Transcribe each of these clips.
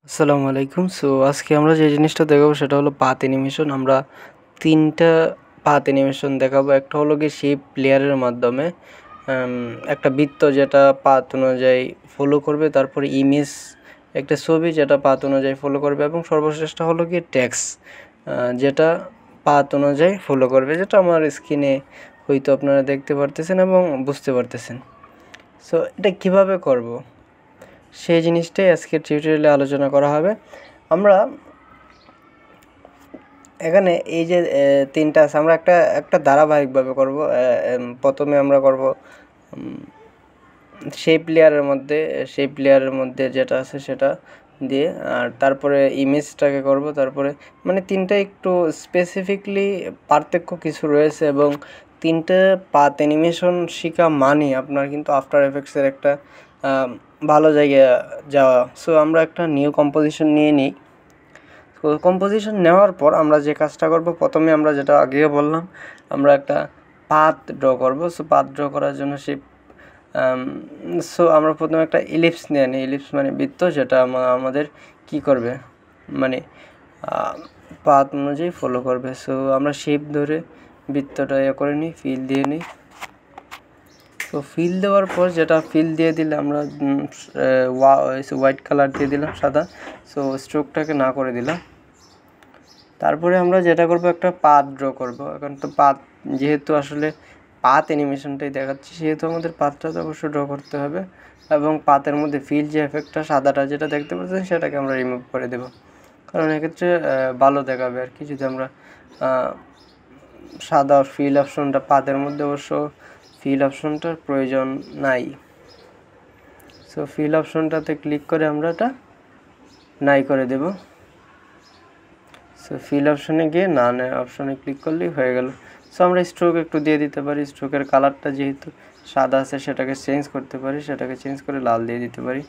আসসালামু আলাইকুম। আজকে আমরা যে জিনিসটা দেখাবো সেটা হলো পাথ অ্যানিমেশন। আমরা ৩টা পাথ অ্যানিমেশন দেখাবো। একটা হলো গিয়ে শেপ লেয়ারের মাধ্যমে একটা বৃত্ত যেটা পাথ অনুযায়ী ফলো করবে, তারপরে ইমেজ একটা ছবি যেটা পাথ অনুযায়ী ফলো করবে, এবং সর্বশেষটা হলো গিয়ে টেক্সট যেটা পাথ অনুযায়ী ফলো করবে, যেটা আমার স্ক্রিনে হয়তো আপনারা দেখতে পারতেছেন এবং বুঝতে পারতেছেন। এটা কিভাবে করব সেই জিনিসটাই আজকের টিউটোরিয়ালে আলোচনা করা হবে। আমরা এখানে এই যে ৩টা আছে, আমরা একটা ধারাবাহিকভাবে করব। প্রথমে আমরা করব শেপ লেয়ারের মধ্যে যেটা আছে সেটা দিয়ে, আর তারপরে ইমেজটাকে করব, তারপরে মানে ৩টা একটু স্পেসিফিকলি পার্থক্য কিছু রয়েছে, এবং ৩টে পাথ অ্যানিমেশন শেখা মানে আপনার কিন্তু আফটার এফেক্টসের একটা ভালো জায়গায় যাওয়া। আমরা একটা নিউ কম্পোজিশন নিয়ে নিই। কম্পোজিশন নেওয়ার পর আমরা যে কাজটা করব, প্রথমে আমরা যেটা আগেও বললাম, আমরা একটা পাথ ড্র করব। পাথ ড্র করার জন্য আমরা প্রথমে একটা ইলিপস নিয়ে নিই। ইলিপস মানে বৃত্ত, যেটা আমাদের কি করবে, মানে পাথ অনুযায়ী ফলো করবে। আমরা শেপ ধরে বৃত্তটা করে নিই, ফিল দিয়ে নিই। ফিল দেওয়ার পর যেটা ফিল দিয়ে দিলে আমরা হোয়াইট কালার দিয়ে দিলাম, সাদা। স্ট্রোকটাকে না করে দিলাম। তারপরে আমরা যেটা করব, একটা পাথ ড্র করব। এখন তো পাথ, যেহেতু আসলে পাথ অ্যানিমেশনটাই দেখাচ্ছি, সেহেতু আমাদের পাথটা তো অবশ্যই ড্র করতে হবে, এবং পাথের মধ্যে ফিল যে এফেক্টটা সাদাটা যেটা দেখতে পাচ্ছেন সেটাকে আমরা রিমুভ করে দেব, কারণ এক্ষেত্রে ভালো দেখাবে আর কি। যদি আমরা সাদা ফিল অপশনটা, পাথের মধ্যে অবশ্য ফিল অপশনটার প্রয়োজন নাই। ফিল অপশনটাতে ক্লিক করে আমরা এটা নাই করে দেব। ফিল অপশনে গিয়ে না অপশনে ক্লিক করলেই হয়ে গেল। আমরা স্ট্রোক একটু দিয়ে দিতে পারি। স্ট্রোকের কালারটা যেহেতু সাদা আছে সেটাকে চেঞ্জ করতে পারি, সেটাকে চেঞ্জ করে লাল দিয়ে দিতে পারি।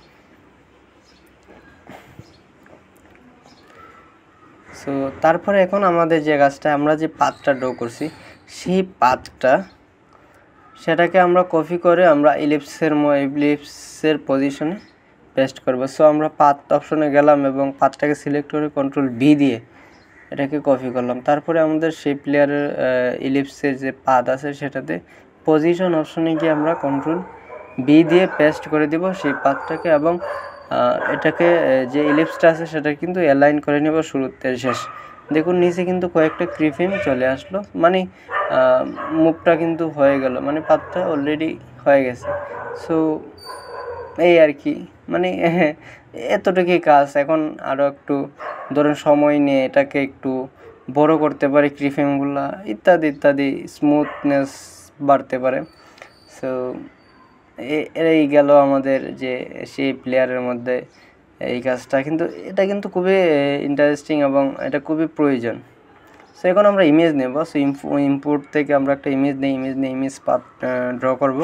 তারপরে এখন আমাদের যে কাজটা, আমরা যে পাথটা ড্র করছি সেই পাথটা, সেটাকে আমরা কপি করে আমরা ইলিপসের পজিশনে পেস্ট করব। আমরা পাথ অপশনে গেলাম এবং পাথটাকে সিলেক্ট করে কন্ট্রোল ভি দিয়ে এটাকে কপি করলাম। তারপরে আমাদের শেপ লেয়ারের ইলিপসের যে পাথ আছে সেটাতে পজিশন অপশনে গিয়ে আমরা কন্ট্রোল বি দিয়ে পেস্ট করে দিব সেই পাথটাকে, এবং এটাকে যে ইলিপসটা আছে সেটা কিন্তু অ্যালাইন করে নেব শুরুতে শেষ। দেখুন নিচে কিন্তু কয়েকটা ক্রিফিম চলে আসলো, মানে মুভটা কিন্তু হয়ে গেল, মানে পাথটা অলরেডি হয়ে গেছে। এই আর কি, মানে এতটুকুই কাজ। এখন আরও একটু ধরুন সময় নিয়ে এটাকে একটু বড় করতে পারি, ক্রিফিমগুলা ইত্যাদি ইত্যাদি, স্মুথনেস বাড়তে পারে। এই গেল আমাদের যে শেপ লেয়ারের মধ্যে এই কাজটা। কিন্তু এটা কিন্তু খুবই ইন্টারেস্টিং এবং এটা খুবই প্রয়োজন। এখন আমরা ইমেজ নেব। ইম্পোর্ট থেকে আমরা একটা ইমেজ নিই। ইমেজ পাথ ড্র করব।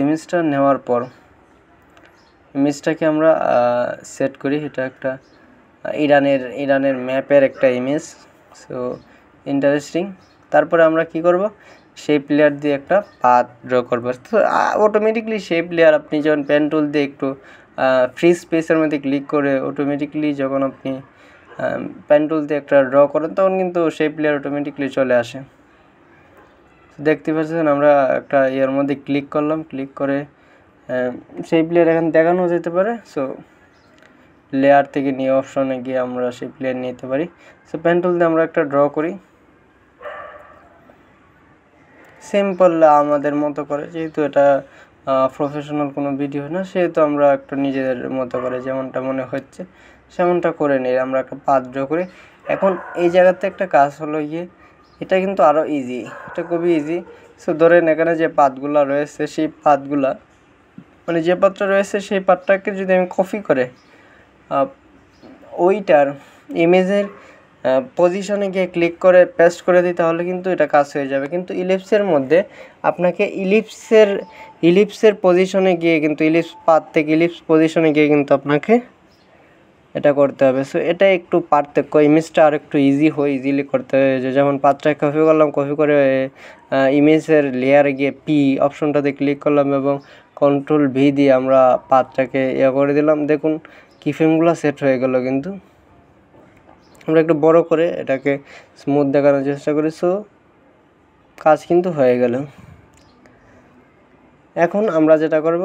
ইমেজটা নেওয়ার পর ইমেজটাকে আমরা সেট করি। এটা একটা ইরানের ম্যাপের একটা ইমেজ। ইন্টারেস্টিং। তারপরে আমরা কি করব, শেপ লেয়ার দিয়ে একটা পাথ ড্র করব। অটোমেটিকলি শেপ লেয়ার, আপনি যখন পেন টুল দিয়ে একটু ফ্রি স্পেসের মধ্যে ক্লিক করে অটোমেটিকলি যখন আপনি পেন টুল দিয়ে একটা ড্র করেন, তখন কিন্তু শেপ লেয়ার অটোমেটিকলি চলে আসে। দেখতে পাচ্ছেন আমরা একটা এর মধ্যে ক্লিক করলাম, ক্লিক করে শেপ লেয়ার এখানে দেখানো যেতে পারে। লেয়ার থেকে নিউ অপশনে গিয়ে আমরা শেপ লেয়ার নিতে পারি। পেন টুল দিয়ে আমরা একটা ড্র করি সিম্পল আমাদের মতো করে, যেহেতু এটা প্রফেশনাল কোনো ভিডিও না, সেহেতু আমরা একটা নিজেদের মতো করে যেমনটা মনে হচ্ছে সেমনটা করে নিই। আমরা একটা পাথ ড্র করি। এখন এই জায়গাতে একটা কাজ হলো গিয়ে, এটা কিন্তু আরও ইজি, এটা খুবই ইজি। ধরেন এখানে যে পাথগুলো রয়েছে সেই পাথগুলা, মানে যে পাথটা রয়েছে সেই পাথটাকে যদি আমি কপি করে ওইটার ইমেজের পজিশনে গিয়ে ক্লিক করে পেস্ট করে দিই, তাহলে কিন্তু এটা কাজ হয়ে যাবে। কিন্তু ইলিপসের মধ্যে আপনাকে ইলিপসের পজিশনে গিয়ে কিন্তু পাথ থেকে ইলিপস পজিশনে গিয়ে কিন্তু আপনাকে এটা করতে হবে। এটা একটু পার্থক্য। ইমেজটা আর একটু ইজিলি করতে হয়। যেমন পাথটা কপি করলাম, কপি করে ইমেজের লেয়ারে গিয়ে পি অপশনটাতে ক্লিক করলাম এবং কন্ট্রোল ভি দিয়ে আমরা পাথটাকে করে দিলাম। দেখুন কি কিফ্রেমগুলো সেট হয়ে গেল। কিন্তু আমরা একটু বড় করে এটাকে স্মুথ দেখানোর চেষ্টা করি। সো কাজ কিন্তু হয়ে গেল। এখন আমরা যেটা করব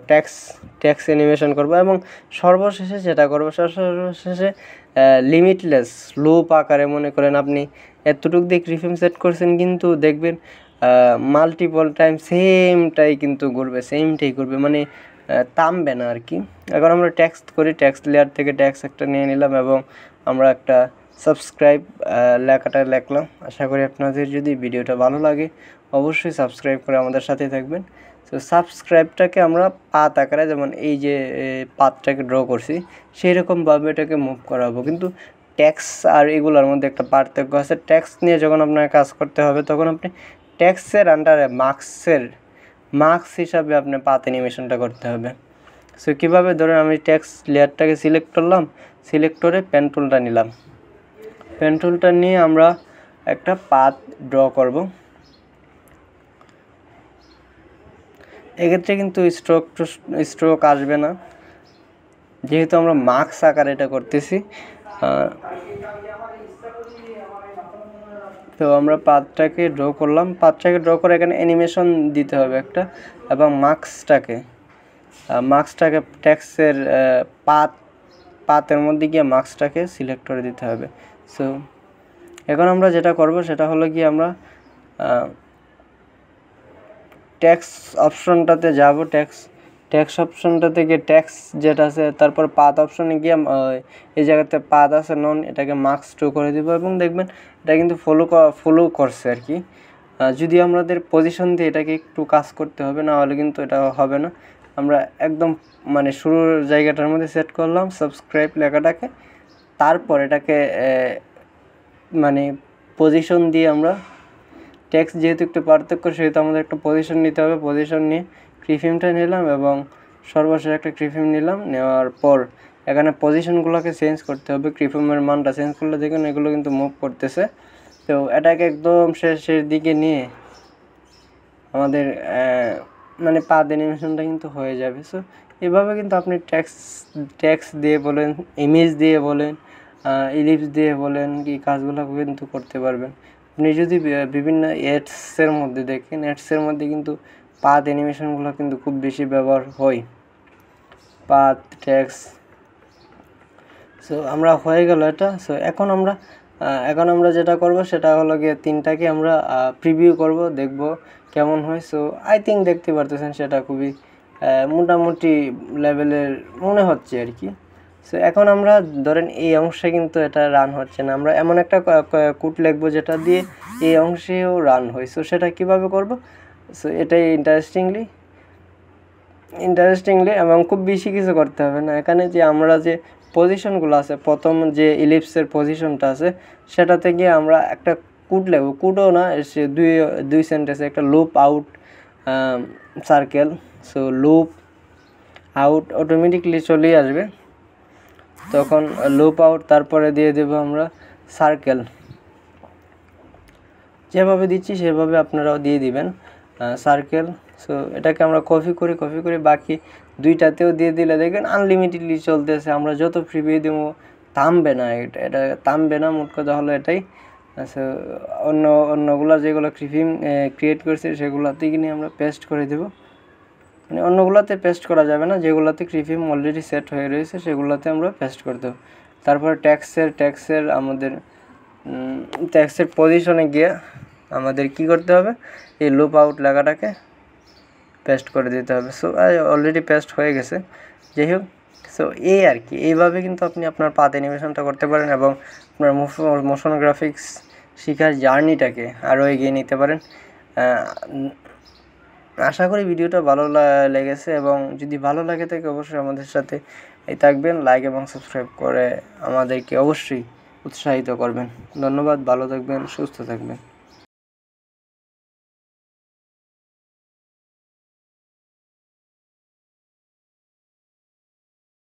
ট্যাক্স অ্যানিমেশন করব এবং সর্বশেষে যেটা করব সর্বশেষে লিমিটলেস লুপ আকারে মনে করেন আপনি এতটুকু দিয়ে কিফ্রেম সেট করছেন, কিন্তু দেখবেন মাল্টিপল টাইম সেমটাই কিন্তু ঘুরবে, সেমটাই ঘুরবে, মানে থামবে না আর কি। এখন আমরা টেক্সট করি, টেক্সট লেয়ার থেকে টেক্সট একটা নিয়ে নিলাম এবং আমরা একটা সাবস্ক্রাইব লেখাটা লিখলাম। আশা করি আপনাদের যদি ভিডিওটা ভালো লাগে অবশ্যই সাবস্ক্রাইব করে আমাদের সাথে থাকবেন। তো সাবস্ক্রাইবটাকে আমরা পাত আকারে, যেমন এই যে পাতটাকে ড্র করছি সেই রকমভাবে এটাকে মুভ করাবো। কিন্তু ট্যাক্স আর এগুলোর মধ্যে একটা পার্থক্য আছে। ট্যাক্স নিয়ে যখন আপনার কাজ করতে হবে তখন আপনি ট্যাক্সের আন্ডারে মার্কস হিসাবে আপনি পাত অ্যানিমেশনটা করতে হবে। সো কীভাবে, ধরেন আমি ট্যাক্স লেয়ারটাকে সিলেক্ট করলাম, সিলেক্ট করে পেন টুলটা নিলাম, পেন টুলটা নিয়ে আমরা একটা পাত ড্র করব। এক্ষেত্রে কিন্তু স্ট্রোক আসবে না, যেহেতু আমরা মার্কস আকারে এটা করতেছি। তো আমরা পাতটাকে ড্র করলাম, পাতটাকে ড্র করে এখানে অ্যানিমেশন দিতে হবে একটা, এবং মার্কসটাকে ট্যাক্সের পাতের মধ্যে গিয়ে মার্কসটাকে সিলেক্ট করে দিতে হবে। সো এখন আমরা যেটা করব সেটা হলো কি, আমরা ট্যাক্স অপশনটাতে যাব, ট্যাক্স অপশনটা থেকে ট্যাক্স যেটা আছে তারপর পাথ অপশনে গিয়ে এই জায়গাতে পাথ আছে নন, এটাকে মার্কস 2 করে দেবো এবং দেখবেন এটা কিন্তু ফলো করছে আর কি। যদি আমাদের পজিশন দিয়ে এটাকে একটু কাজ করতে হবে, না হলে কিন্তু এটা হবে না। আমরা একদম মানে শুরুর জায়গাটার মধ্যে সেট করলাম সাবস্ক্রাইব লেখাটাকে, তারপর এটাকে মানে পজিশন দিয়ে আমরা টেক্সট যেহেতু একটু পার্থক্য সেহেতু আমাদের একটা পজিশন নিতে হবে। পজিশন নিয়ে কিফ্রেমটা নিলাম এবং সর্বশেষ একটা কিফ্রেম নিলাম, নেওয়ার পর এখানে পজিশনগুলোকে চেঞ্জ করতে হবে। কিফ্রেমের মানটা চেঞ্জ করলে দেখুন এগুলো কিন্তু মুভ করতেছে। তো এটাকে একদম শেষের দিকে নিয়ে আমাদের মানে পাথ অ্যানিমেশনটা কিন্তু হয়ে যাবে। সো এভাবে কিন্তু আপনি ট্যাক্স দিয়ে বলেন, ইমেজ দিয়ে বলেন, ইলিপস দিয়ে বলেন, কি কাজগুলো কিন্তু করতে পারবেন। আপনি যদি বিভিন্ন অ্যাডসের মধ্যে দেখেন, অ্যাডসের মধ্যে কিন্তু পাথ অ্যানিমেশনগুলো কিন্তু খুব বেশি ব্যবহার হয়, পাথ ট্যাক্স। সো আমরা হয়ে গেল এটা। সো এখন আমরা যেটা করব সেটা হলো গিয়ে তিনটাকে আমরা প্রিভিউ করব, দেখব কেমন হয়। সো আই থিঙ্ক দেখতে পারতেছেন সেটা খুবই মোটামুটি লেভেলের মনে হচ্ছে আর কি। সো এখন আমরা ধরেন এই অংশে কিন্তু এটা রান হচ্ছে না, আমরা এমন একটা কোড লিখবো যেটা দিয়ে এই অংশেও রান হয়। সো সেটা কিভাবে করব? সো এটাই ইন্টারেস্টিংলি এবং খুব বেশি কিছু করতে হবে না। এখানে যে আমরা যে পজিশনগুলো আছে, প্রথম যে ইলিপসের পজিশনটা আছে সেটাতে গিয়ে আমরা একটা কোড লিখব, কোডও না, সে দুই সেন্টেন্সে একটা loop out circle. So loop out automatically চলেই আসবে, তখন লুপ আউট, তারপরে দিয়ে দেব আমরা সার্কেল। যেভাবে দিচ্ছি সেভাবে আপনারাও দিয়ে দিবেন সার্কেল। সো এটাকে আমরা কপি করে বাকি দুইটাতেও দিয়ে দিলে দেখবেন আনলিমিটেডলি চলতেছে। আমরা যত প্রিভিউ দেবো থামবে না, এটা থামবে না। মোট কথা হলো এটাই। সো অন্যগুলো যেগুলো কিফ্রেম ক্রিয়েট করছি সেগুলোতে কিনে আমরা পেস্ট করে দেব, মানে অন্যগুলোতে পেস্ট করা যাবে না, যেগুলোতে কিফ্রেম অলরেডি সেট হয়ে রয়েছে সেগুলোতে আমরা পেস্ট করে দেবো। তারপর ট্যাক্সের আমাদের ট্যাক্সের পজিশনে গিয়ে আমাদের কি করতে হবে, এই লুপ আউট লেখাটাকে পেস্ট করে দিতে হবে। সো অলরেডি পেস্ট হয়ে গেছে, যাই হোক। সো এই আর কি, এইভাবে কিন্তু আপনি আপনার পাথ অ্যানিমেশনটা করতে পারেন এবং আপনার মোশন গ্রাফিক্স শেখার জার্নিটাকে আরও এগিয়ে নিতে পারেন। আশা করি ভিডিওটা ভালো লেগেছে, এবং যদি ভালো লাগে থাকে অবশ্যই আমাদের সাথে থাকবেন, লাইক এবং সাবস্ক্রাইব করে আমাদেরকে অবশ্যই উৎসাহিত করবেন। ধন্যবাদ, ভালো থাকবেন, সুস্থ থাকবেন।